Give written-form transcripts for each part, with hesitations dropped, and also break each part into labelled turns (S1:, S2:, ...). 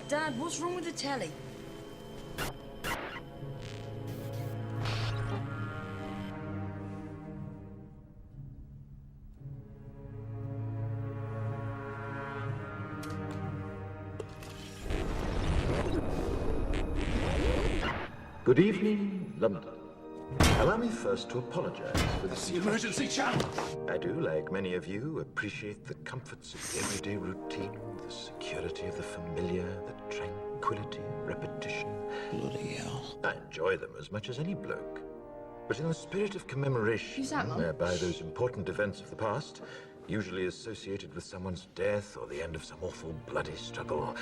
S1: Dad, what's wrong with the telly?
S2: Good evening, London. Allow me first to apologize for this.
S3: The emergency channel!
S2: I do, like many of you, appreciate the comforts of everyday routine, the security of the familiar, the tranquility of repetition.
S3: Bloody hell.
S2: I enjoy them as much as any bloke. But in the spirit of commemoration,
S1: Who's that, Mum?
S2: whereby those important events of the past, usually associated with someone's death or the end of some awful bloody struggle,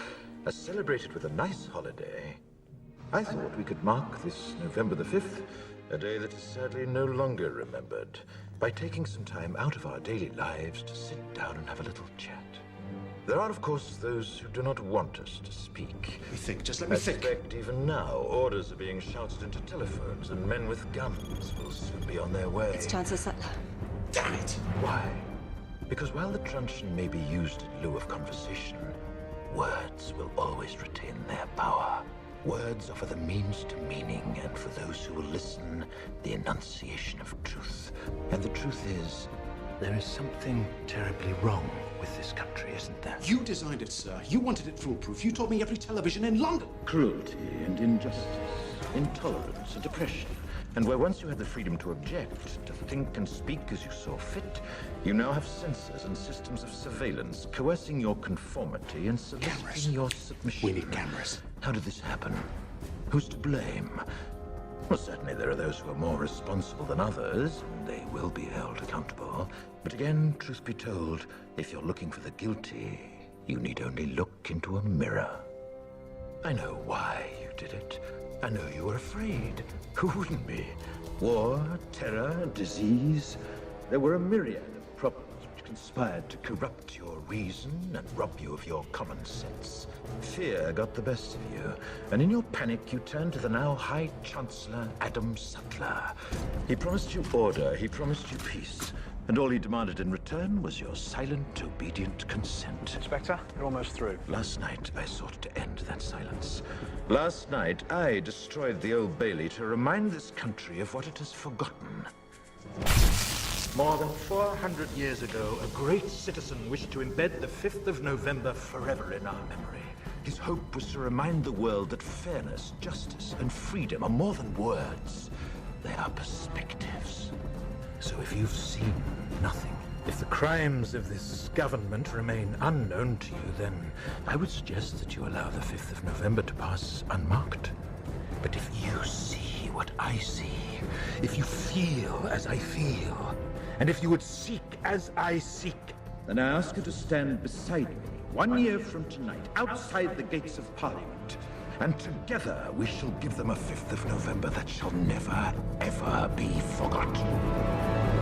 S2: are celebrated with a nice holiday, I thought we could mark this November the 5th, a day that is sadly no longer remembered, by taking some time out of our daily lives to sit down and have a little chat. There are, of course, those who do not want us to speak.
S3: Let me think, just let me
S2: I
S3: think.
S2: suspect even now, orders are being shouted into telephones, and men with guns will soon be on their way.
S4: It's Chancellor Sutler.
S3: Damn it!
S2: Why? Because while the truncheon may be used in lieu of conversation, words will always retain their power. Words offer the means to meaning, and for those who will listen, the enunciation of truth. And the truth is, there is something terribly wrong with this country, isn't there?
S3: You designed it, sir. You wanted it foolproof. You told me every television in London.
S2: Cruelty and injustice, intolerance and oppression. And where once you had the freedom to object, to think and speak as you saw fit, you now have censors and systems of surveillance coercing your conformity and
S3: Cameras.
S2: soliciting your submission.
S3: We need cameras.
S2: How did this happen? Who's to blame? Well, certainly there are those who are more responsible than others, and they will be held accountable. But again, truth be told, if you're looking for the guilty, you need only look into a mirror. I know why you did it. I know you were afraid. Who wouldn't be? War, terror, disease. There were a myriad of problems which conspired to corrupt your reason and rob you of your common sense. Fear got the best of you, and in your panic you turned to the now High Chancellor Adam Sutler. He promised you order, he promised you peace, and all he demanded in return was your silent, obedient consent.
S5: Inspector, you're almost through.
S2: Last night, I sought to end that silence. Last night, I destroyed the Old Bailey to remind this country of what it has forgotten. More than 400 years ago, a great citizen wished to embed the 5th of November forever in our memory. His hope was to remind the world that fairness, justice, and freedom are more than words. They are perspectives. So if you've seen nothing, if the crimes of this government remain unknown to you, then I would suggest that you allow the 5th of November to pass unmarked. But if you see what I see, if you feel as I feel, and if you would seek as I seek, then I ask you to stand beside me 1 year from tonight, outside the gates of Parliament. And together we shall give them a 5th of November that shall never, ever be forgotten.